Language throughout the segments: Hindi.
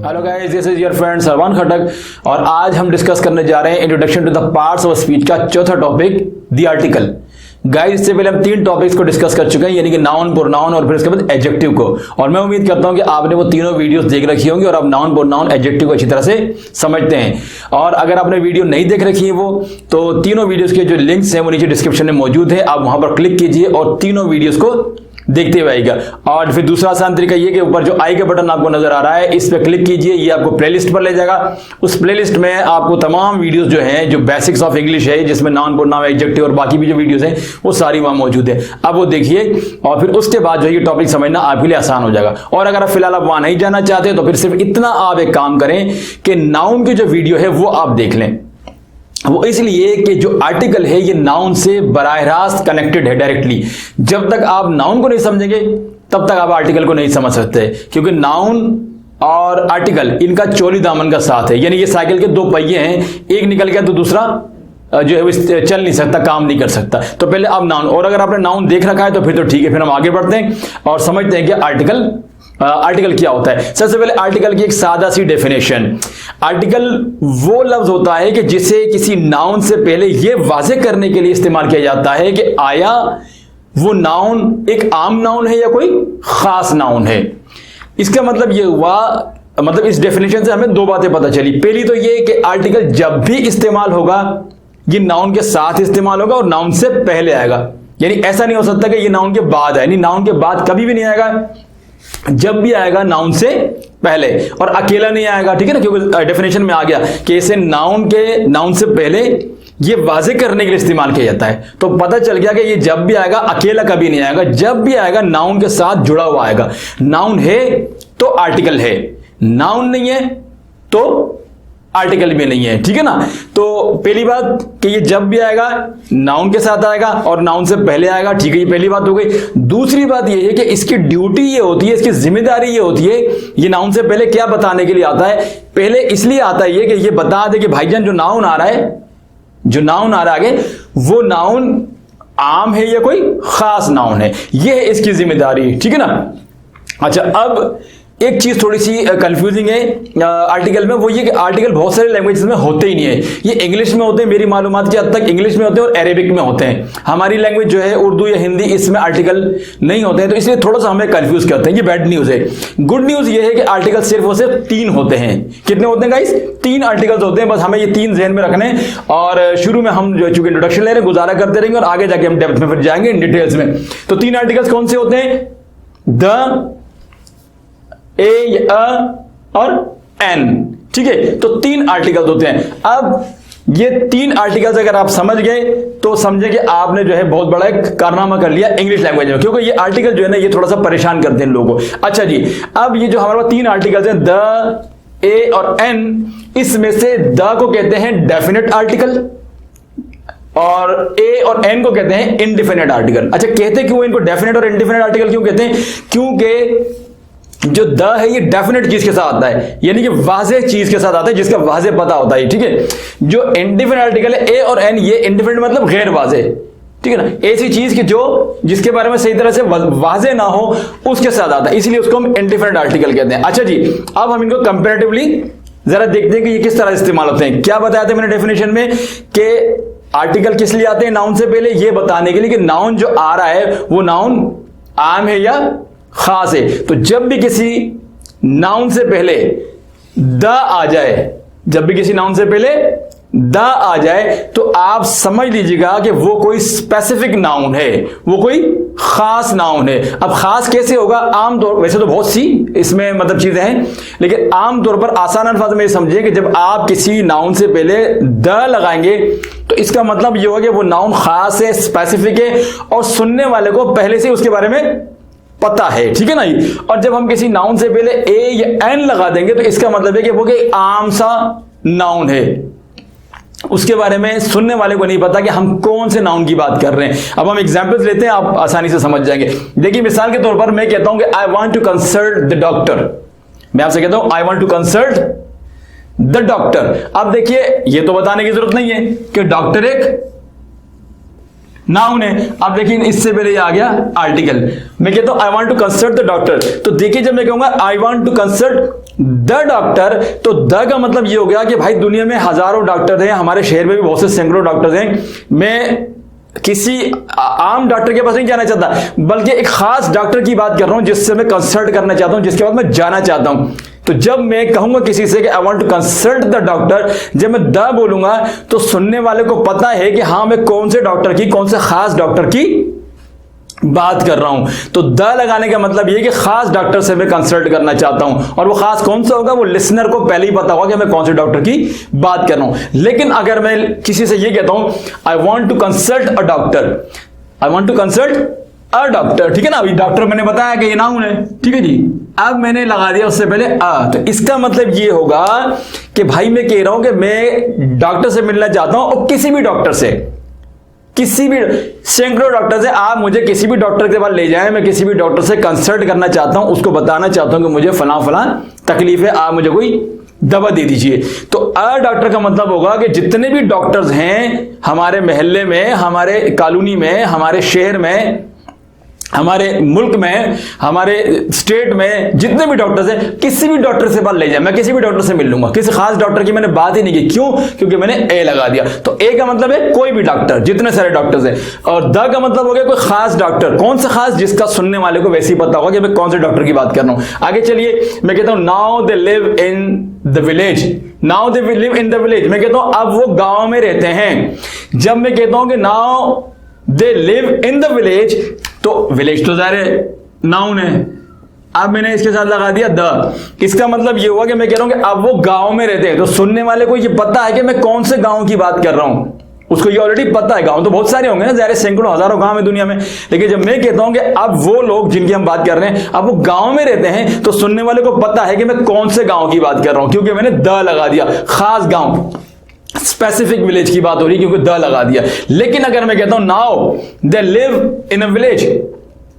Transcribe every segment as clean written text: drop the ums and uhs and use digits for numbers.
Hello guys, this is your friend Sarwan Khattak और आज हम डिस्कस करने जा रहे हैं introduction to the parts of speech का चौथा टॉपिक, द आर्टिकल। गाइस, इससे पहले हम तीन टॉपिक्स को डिस्कस कर चुके हैं, यानी कि नाउन, प्रोनाउन और फिर उसके बाद एडजेक्टिव को। और मैं उम्मीद करता हूं कि आपने वो तीनों वीडियोस देख रखी होंगी और आप नाउन, प्रोनाउन, एडजेक्टिव को अच्छी तरह से समझते हैं। और अगर आपने वीडियो नहीं देख रखी है वो, तो तीनों वीडियोस के जो लिंक्स हैं वो नीचे डिस्क्रिप्शन में मौजूद है, आप वहां पर क्लिक कीजिए और तीनों वीडियोस को देखते हुए आएगा। और फिर दूसरा आसान तरीका ये कि ऊपर जो आई का बटन आपको नजर आ रहा है, इस पे क्लिक कीजिए, ये आपको प्लेलिस्ट पर ले जाएगा। उस प्लेलिस्ट में आपको तमाम वीडियोस जो हैं, जो बेसिक्स ऑफ इंग्लिश है, जिसमें नाउन, प्रोनाउन, एडजेक्टिव और बाकी भी जो वीडियोस हैं वो सारी वहां मौजूद है। अब वो देखिए और फिर उसके बाद जो है ये टॉपिक समझना आपके लिए आसान हो जाएगा। और अगर आप फिलहाल आप वहां नहीं जाना चाहते तो फिर सिर्फ इतना आप एक काम करें कि नाउन की जो वीडियो है वो आप देख लें। वो इसलिए कि जो आर्टिकल है ये नाउन से बराह रास्त कनेक्टेड है डायरेक्टली। जब तक आप नाउन को नहीं समझेंगे तब तक आप आर्टिकल को नहीं समझ सकते, क्योंकि नाउन और आर्टिकल इनका चोली दामन का साथ है। यानी ये साइकिल के दो पहिए हैं, एक निकल गया तो दूसरा जो है वो चल नहीं सकता, काम नहीं कर सकता। तो पहले आप नाउन, और अगर आपने नाउन देख रखा है तो फिर तो ठीक है, फिर हम आगे बढ़ते हैं और समझते हैं कि आर्टिकल क्या होता है। सबसे पहले आर्टिकल की एक सादा सी डेफिनेशन। आर्टिकल वो लफ्ज होता है कि जिसे किसी नाउन से पहले यह वाज़ेह करने के लिए इस्तेमाल किया जाता है कि आया वो नाउन एक आम नाउन है या कोई खास नाउन है। इसका मतलब यह हुआ, मतलब इस डेफिनेशन से हमें दो बातें पता चली। पहली तो यह कि आर्टिकल जब भी इस्तेमाल होगा ये नाउन के साथ इस्तेमाल होगा और नाउन से पहले आएगा। यानी ऐसा नहीं हो सकता कि ये नाउन के बाद आए, नहीं, नाउन के बाद कभी भी नहीं आएगा। जब भी आएगा नाउन से पहले, और अकेला नहीं आएगा, ठीक है ना, क्योंकि डेफिनेशन में आ गया कि इसे नाउन से पहले ये वाज़ेह करने के लिए इस्तेमाल किया जाता है। तो पता चल गया कि ये जब भी आएगा अकेला कभी नहीं आएगा, जब भी आएगा नाउन के साथ जुड़ा हुआ आएगा। नाउन है तो आर्टिकल है, नाउन नहीं है तो आर्टिकल भी नहीं है, ठीक है ना। तो पहली बात कि ये जब भी आएगा नाउन के साथ आएगा और नाउन से पहले आएगा, ठीक है, ये पहली बात हो गई। दूसरी बात ये है कि इसकी ड्यूटी ये होती है, इसकी जिम्मेदारी ये होती है, ये नाउन से पहले क्या बताने के लिए आता है। पहले इसलिए आता है कि ये बता दे कि भाईजान जो नाउन आ रहा है आगे, वो नाउन आम है या कोई खास नाउन है, ये है इसकी जिम्मेदारी, ठीक है ना। अच्छा, अब एक चीज थोड़ी सी कंफ्यूजिंग है आर्टिकल में, वो ये कि आर्टिकल बहुत सारे लैंग्वेजेस में होते ही नहीं है। ये इंग्लिश में होते हैं, मेरी मालूमात की हद तक इंग्लिश में होते हैं और अरेबिक में होते हैं। हमारी लैंग्वेज जो है उर्दू या हिंदी, इसमें आर्टिकल नहीं होते हैं, तो इसलिए थोड़ा सा हमें कंफ्यूज करते हैं। ये बैड न्यूज है। गुड न्यूज ये है कि आर्टिकल सिर्फ और सिर्फ 3 होते हैं। कितने होते हैं गाइस? 3 आर्टिकल्स होते हैं, बस हमें ये 3 ज़हन में रखने। और शुरू में हम जो चूंकि इंट्रोडक्शन ले रहे हैं गुजारा करते रहेंगे और आगे जाके हम डेप्थ में फिर जाएंगे इन डिटेल्स में। तो 3 आर्टिकल्स कौन से होते हैं? द, ए, और एन, ठीक है। तो 3 आर्टिकल्स होते हैं। अब ये 3 आर्टिकल्स अगर आप समझ गए तो समझे कि आपने जो है बहुत बड़ा एक कारनामा कर लिया इंग्लिश लैंग्वेज में, क्योंकि ये आर्टिकल जो है ना ये थोड़ा सा परेशान करते हैं लोगों को। अच्छा जी, अब ये जो हमारे पास 3 आर्टिकल्स हैं, द, ए और एन, इसमें से द को कहते हैं डेफिनेट आर्टिकल और ए और एन को कहते हैं इनडिफिनिट आर्टिकल। अच्छा, कहते क्यों इनको डेफिनेट और इनडिफिनिट आर्टिकल क्यों कहते हैं? क्योंकि जो द है ये डेफिनेट चीज के साथ आता है, यानी कि वाज़ेह चीज के साथ आता है, जिसका वाज़ेह पता होता है, ठीक है। जो इनडिफिनिट आर्टिकल है ए और एन, ये इनडिफिनिट मतलब गैर वाज़ेह, ठीक है ना, ऐसी चीज की जिसके बारे में सही तरह से वाज़ेह ना हो उसके साथ आता है, इसलिए उसको हम इनडिफिनिट आर्टिकल कहते हैं। अच्छा जी, अब हम इनको कंपैरेटिवली जरा देखते हैं कि ये किस तरह इस्तेमाल होते हैं। क्या बताया था मैंने डेफिनेशन में कि आर्टिकल किस लिए आते हैं नाउन से पहले? ये बताने के लिए कि नाउन जो आ रहा है वो नाउन आम है या खास है। तो जब भी किसी नाउन से पहले द आ जाए, आ जाए तो आप समझ लीजिएगा कि वो कोई स्पेसिफिक नाउन है, वो कोई खास नाउन है। अब खास कैसे होगा? आमतौर, वैसे तो बहुत सी इसमें मतलब चीजें हैं, लेकिन आमतौर पर आसान अल्फाज में समझिए कि जब आप किसी नाउन से पहले द लगाएंगे तो इसका मतलब ये होगा कि वो नाउन खास है, स्पेसिफिक है और सुनने वाले को पहले से उसके बारे में पता है, ठीक है ना। और जब हम किसी नाउन से पहले ए या एन लगा देंगे तो इसका मतलब है कि वो कोई आम सा नाउन है, उसके बारे में सुनने वाले को नहीं पता कि हम कौन से नाउन की बात कर रहे हैं। अब हम एग्जांपल्स लेते हैं, आप आसानी से समझ जाएंगे। देखिए, मिसाल के तौर पर मैं कहता हूं कि I want to consult the doctor. मैं आपसे कहता हूं I want to consult the doctor. अब देखिए, ये तो बताने की जरूरत नहीं है कि डॉक्टर एक नाउन है। अब देखिए इससे पहले ये आ गया आर्टिकल। मैं कहता हूं I want to consult the doctor, तो देखिए जब मैं कहूंगा I want to consult the doctor, तो द का मतलब ये हो गया कि भाई दुनिया में हजारों डॉक्टर हैं, हमारे शहर में भी बहुत से सैकड़ों डॉक्टर्स हैं, मैं किसी आम डॉक्टर के पास नहीं जाना चाहता, बल्कि एक खास डॉक्टर की बात कर रहा हूं जिससे मैं कंसल्ट करना चाहता हूं, जिसके बाद मैं जाना चाहता हूं। तो जब मैं कहूंगा किसी से कि I want to consult the doctor, जब मैं द बोलूंगा तो सुनने वाले को पता है कि हां मैं कौन से डॉक्टर की, कौन से खास डॉक्टर की बात कर रहा हूं। तो द लगाने का मतलब यह कि खास डॉक्टर से मैं कंसल्ट करना चाहता हूं, और वो खास कौन सा होगा वो लिसनर को पहले ही पता होगा कि मैं कौन से डॉक्टर की बात कर रहा हूं। लेकिन अगर मैं किसी से यह कहता हूं I want to consult a doctor, I want to consult a doctor, ठीक है ना, अभी डॉक्टर मैंने बताया कि ये नाउन है, ठीक है जी। अब मैंने लगा दिया उससे पहले तो इसका मतलब ये होगा कि भाई मैं कह रहा हूं कि मैं डॉक्टर से मिलना चाहता हूं, और किसी भी डॉक्टर से, किसी भी सैकड़ों डॉक्टर से, आप मुझे किसी भी डॉक्टर के पास ले जाएं, मैं किसी भी डॉक्टर से कंसल्ट करना चाहता हूं, उसको बताना चाहता हूं कि मुझे फलां फलां तकलीफ है, आप मुझे कोई दवा दे दीजिए। तो अ डॉक्टर का मतलब होगा कि जितने भी डॉक्टर्स हैं हमारे मोहल्ले में, हमारे कॉलोनी में, हमारे शहर में, हमारे मुल्क में, हमारे स्टेट में जितने भी डॉक्टर्स हैं, किसी भी डॉक्टर से बात ले जाए, मैं किसी भी डॉक्टर से मिल लूंगा। किसी खास डॉक्टर की मैंने बात ही नहीं की, क्यों? क्योंकि मैंने ए लगा दिया। तो ए का मतलब है कोई भी डॉक्टर, जितने सारे डॉक्टर्स हैं, और द का मतलब हो गया कोई खास डॉक्टर। कौन सा खास? जिसका सुनने वाले को वैसे ही पता होगा कि मैं कौन से डॉक्टर की बात कर रहा हूं। आगे चलिए, मैं कहता हूं now they live in the village, now they live in the village, मैं कहता हूं अब वो गांव में रहते हैं। जब मैं कहता हूं कि now they live in the village, तो विलेज तो जाहिर नाउन है, अब मैंने इसके साथ लगा दिया द। इसका मतलब ये हुआ कि मैं कह रहा हूं कि अब वो गांव में रहते हैं, तो सुनने वाले को ये पता है कि मैं कौन से गांव की बात कर रहा हूं, उसको ये ऑलरेडी पता है। गांव तो बहुत सारे होंगे ना, जाहिर सैकड़ों हजारों गांव है दुनिया में, लेकिन जब मैं कहता हूं कि अब वो लोग जिनकी हम बात कर रहे हैं अब वो गांव में रहते हैं, तो सुनने वाले को पता है कि मैं कौन से गांव की बात कर रहा हूं, क्योंकि मैंने द लगा दिया। खास गांव, स्पेसिफिक विलेज की बात हो रही है क्योंकि द लगा दिया। लेकिन अगर मैं कहता हूं now they live in a village,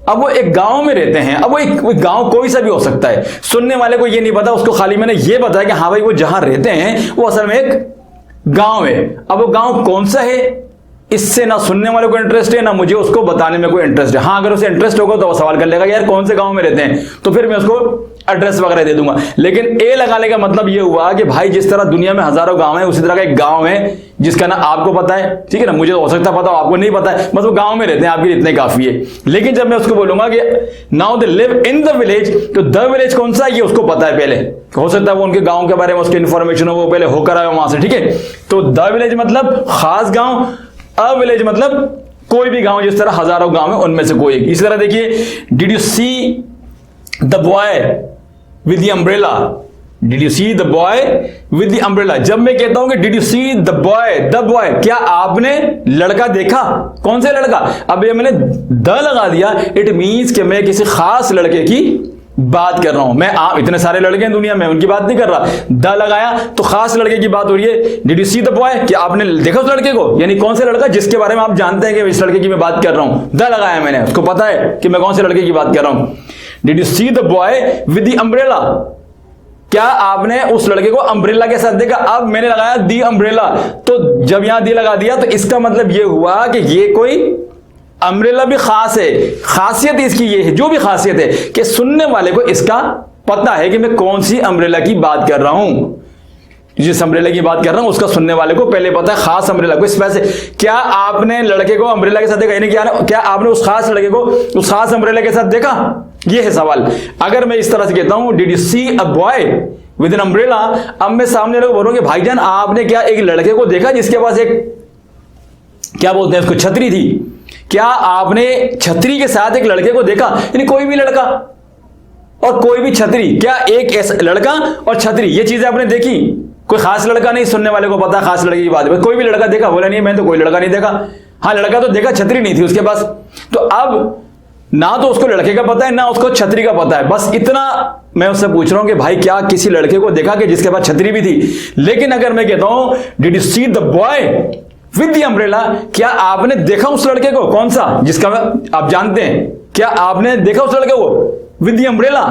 अब वो एक गांव में रहते हैं, अब वो एक गांव कोई सा भी हो सकता है, सुनने वाले को ये नहीं पता, उसको खाली मैंने ये बताया कि हाँ भाई वो जहां रहते हैं वो असल में एक गांव है। अब वो गांव कौन सा है, इससे ना सुनने वाले को इंटरेस्ट है, ना मुझे उसको बताने में कोई इंटरेस्ट है। हाँ, अगर उसे इंटरेस्ट होगा तो वो सवाल कर लेगा यार कौन से गांव में रहते हैं, तो फिर मैं उसको एड्रेस वगैरह दे दूंगा। लेकिन ए लगाने का मतलब ये हुआ कि भाई जिस तरह दुनिया में हजारों गांव है, उसी तरह का एक गांव है जिसका ना आपको पता है, ठीक है ना, मुझे तो हो सकता पता हो, आपको नहीं पता है, बस वो गांव में रहते हैं, आपके लिए इतने काफी है। लेकिन जब मैं उसको बोलूंगा कि now they live in the village, तो द विलेज कौन सा है ये उसको पता है पहले, हो सकता है वो उनके गांव के बारे में उसकी इंफॉर्मेशन हो, वो पहले होकर आया वहां से, ठीक है। तो द विलेज मतलब खास गांव, अ विलेज मतलब कोई भी गांव, जिस तरह हजारों गांव है उनमें से कोई एक। इस तरह देखिए, did you see the boy with the umbrella, did you see the boy with the umbrella. जब मैं कहता हूं कि did you see the boy, क्या आपने लड़का देखा? कौन से लड़का? अब ये मैंने द लगा दिया, इट मींस कि मैं किसी खास लड़के की बात कर रहा हूं। मैं इतने सारे लड़के हैं दुनिया में, उनकी बात नहीं कर रहा। द लगाया तो खास लड़के की बात हो रही है। Did you see the boy, क्या आपने देखा उस लड़के को, यानी कौन से लड़का जिसके बारे में आप जानते हैं कि इस लड़के की मैं बात कर रहा हूं। द लगाया मैंने, उसको पता है कि मैं कौन से लड़के की बात कर रहा हूं। Did you see the boy with the umbrella, क्या आपने उस लड़के को अम्ब्रेला के साथ देखा? अब मैंने लगाया दी अम्ब्रेला, तो जब यहां दी लगा दिया तो इसका मतलब यह हुआ कि ये कोई अम्ब्रेला भी खास है। खासियत इसकी ये है, जो भी खासियत है कि सुनने वाले को इसका पता है कि मैं कौन सी अम्ब्रेला की बात कर रहा हूं, जिस अम्ब्रेला की बात कर रहा हूं उसका सुनने वाले को पहले पता है, खास अम्ब्रेला को। इस वजह से क्या आपने लड़के को अम्ब्रेला के साथ देखा, यानी क्या आपने उस खास लड़के को उस खास अम्ब्रेला के साथ देखा, ये है सवाल। अगर मैं इस तरह से कहता हूं did you see a boy with an umbrella, अब मैं सामने लोग बोलूंगे भाईजान आपने क्या एक लड़के को देखा जिसके पास एक, क्या बोलते हैं उसको, छतरी थी? क्या आपने छतरी के साथ एक लड़के को देखा? यानी कोई भी लड़का और कोई भी छतरी, क्या एक ऐसा लड़का और छतरी ये चीजें आपने देखी? कोई खास लड़का नहीं, सुनने वाले को पता खास लड़के की बात है, कोई भी लड़का देखा? बोला नहीं, मैं तो कोई लड़का नहीं देखा। हाँ, लड़का तो देखा, छतरी नहीं थी उसके पास। तो अब ना तो उसको लड़के का पता है ना उसको छतरी का पता है, बस इतना मैं उससे पूछ रहा हूं कि भाई क्या किसी लड़के को देखा कि जिसके पास छतरी भी थी? लेकिन अगर मैं कहता हूं did you see the boy with the umbrella, क्या आपने देखा उस लड़के को, कौन सा जिसका आप जानते हैं, क्या आपने देखा उस लड़के को विद द अम्ब्रेला,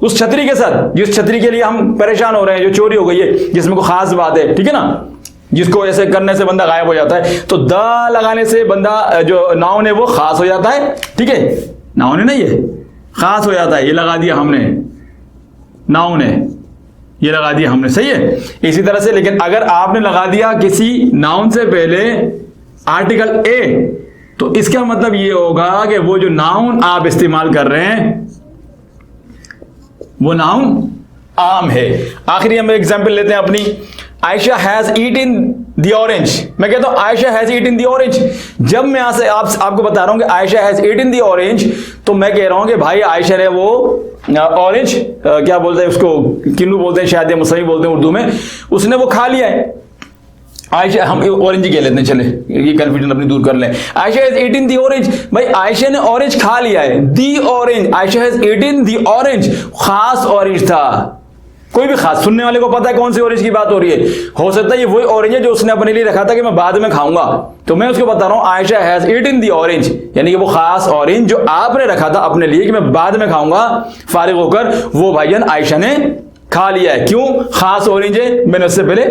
उस छतरी के साथ, जिस छतरी के लिए हम परेशान हो रहे हैं, जो चोरी हो गई है, जिसमें कोई खास बात है, ठीक है ना। जिसको ऐसे करने से बंदा गायब हो जाता है। तो द लगाने से बंदा जो नाउन है वो खास हो जाता है, ठीक है, नाउन है ना, ये खास हो जाता है, ये लगा दिया हमने, नाउन है, ये लगा दिया हमने, सही है। इसी तरह से लेकिन अगर आपने लगा दिया किसी नाउन से पहले आर्टिकल ए, तो इसका मतलब ये होगा कि वो जो नाउन आप इस्तेमाल कर रहे हैं वो नाउन आम है। आखिरी हम एग्जांपल लेते हैं अपनी, Ayesha has eaten the orange. मैं कहता हूं Ayesha has eaten the orange. जब मैं यहां से आपको बता रहा हूं कि Ayesha has eaten the orange, तो मैं कह रहा हूं कि भाई आयशा ने वो ऑरेंज क्या बोलते हैं उसको, किन्नू बोलते हैं शायद, या मुसलमान बोलते हैं उर्दू में, उसने वो खा लिया है। आयशा, हम ऑरेंज ही कह लेते हैं, चले ये कंफ्यूजन अपनी दूर कर लें। Ayesha has eaten the orange, भाई आयशा ने ऑरेंज खा लिया है। The orange, Ayesha has eaten the orange, खास ऑरेंज था, कोई भी खास, सुनने वाले को पता है कौन सी ऑरेंज की बात हो रही है। हो सकता है ये वही ऑरेंज है जो उसने अपने लिए रखा था कि मैं बाद में खाऊंगा, तो मैं उसको बता रहा हूं Ayesha has eaten the orange, यानी कि वो खास ऑरेंज जो आपने रखा था अपने लिए कि मैं बाद में खाऊंगा फारिग होकर, वो भाईजान आयशा ने खा लिया है। क्यों? खास ऑरेंज है, मैंने उससे पहले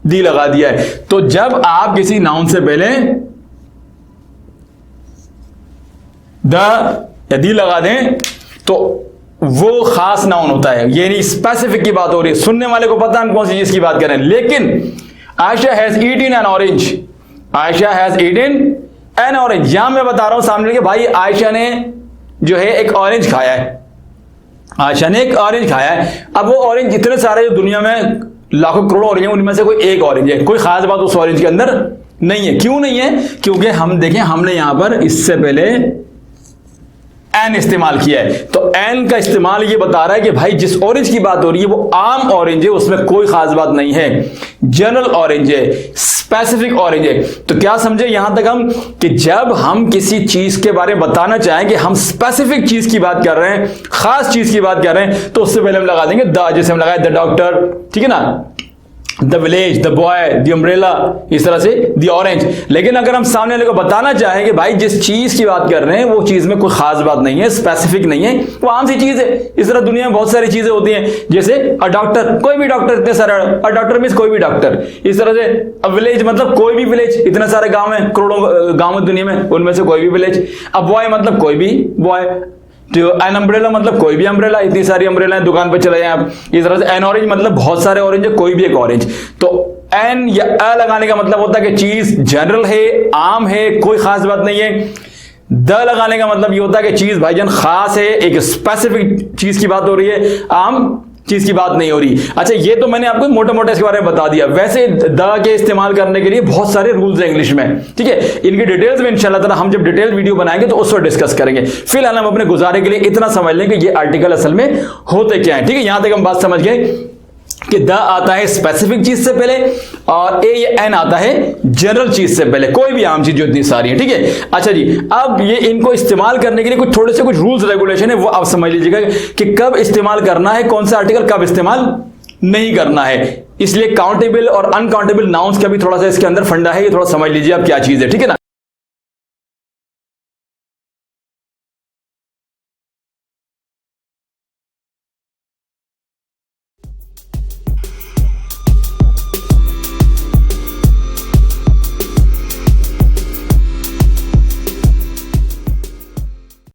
दी लगा दिया है। तो जब आप किसी नाउन से पहले द या दी लगा दें तो वो खास नाउन होता है, ये नहीं स्पेसिफिक की बात हो रही है। सुनने वाले को पता हम कौन सी चीज की बात कर रहे हैं। लेकिन Ayesha has eaten an orange, Ayesha has eaten an orange, यहां मैं बता रहा हूं सामने के भाई आयशा ने जो है एक ऑरेंज खाया है, आयशा ने एक ऑरेंज खाया है। अब वो ऑरेंज इतने सारे जो दुनिया में लाखों करोड़ों ऑरेंज है, उनमें से कोई एक ऑरेंज है, कोई खास बात उस ऑरेंज के अंदर नहीं है। क्यों नहीं है? क्योंकि हम देखें हमने यहां पर इससे पहले एन इस्तेमाल किया है। तो एन का इस्तेमाल ये बता रहा है कि भाई जिस ऑरेंज की बात हो रही है वो आम ऑरेंज है, उसमें कोई खास बात नहीं है, जनरल ऑरेंज है, स्पेसिफिक ऑरेंज है। तो क्या समझे यहां तक हम कि जब हम किसी चीज के बारे में बताना चाहें कि हम स्पेसिफिक चीज की बात कर रहे हैं, खास चीज की बात कर रहे हैं, तो उससे पहले हम लगा देंगे द, जैसे हम लगाए द डॉक्टर, ठीक है ना, the village, the boy, the umbrella, इस तरह से द ऑरेंज। लेकिन अगर हम सामने वाले को बताना चाहें कि भाई जिस चीज की बात कर रहे हैं वो चीज में कोई खास बात नहीं है, स्पेसिफिक नहीं है, वो आम सी चीज है। इस तरह दुनिया में बहुत सारी चीजें होती हैं, जैसे अ डॉक्टर, कोई भी डॉक्टर, इतने सारे, अ डॉक्टर मींस कोई भी डॉक्टर। इस तरह से अ विलेज मतलब कोई भी विलेज, इतने सारे गांव हैं, करोड़ों गांव दुनिया में, उनमें से कोई भी विलेज। अ बॉय मतलब कोई भी बॉय। तो एन अम्ब्रेला मतलब कोई भी अम्ब्रेला, इतनी सारी अम्ब्रेला दुकान पर चले जाएं आप। इस तरह से एन ऑरेंज मतलब बहुत सारे ऑरेंज है, कोई भी एक ऑरेंज। तो एन या अ लगाने का मतलब होता है कि चीज जनरल है, आम है, कोई खास बात नहीं है। द लगाने का मतलब ये होता है कि चीज भाईजान खास है, एक स्पेसिफिक चीज की बात हो रही है, आम चीज की बात नहीं हो रही। अच्छा, ये तो मैंने आपको मोटे मोटे इसके बारे में बता दिया। वैसे द के इस्तेमाल करने के लिए बहुत सारे रूल्स हैं इंग्लिश में, ठीक है, इनकी डिटेल्स में इंशाल्लाह ताला हम जब डिटेल वीडियो बनाएंगे तो उस पर डिस्कस करेंगे। फिलहाल हम अपने गुजारे के लिए इतना समझ लें कि ये आर्टिकल असल में होते क्या है, ठीक है। यहां तक हम बात समझ गए कि द आता है स्पेसिफिक चीज से पहले और ए या एन आता है जनरल चीज से पहले, कोई भी आम चीज जो इतनी सारी है, ठीक है। अच्छा जी, अब ये इनको इस्तेमाल करने के लिए कुछ थोड़े से कुछ रूल्स रेगुलेशन है, वो आप समझ लीजिएगा कि कब इस्तेमाल करना है, कौन सा आर्टिकल कब इस्तेमाल नहीं करना है। इसलिए काउंटेबल और अनकाउंटेबल नाउन्स का भी थोड़ा सा इसके अंदर फंडा है, ये थोड़ा समझ लीजिए आप क्या चीज है, ठीक है ना।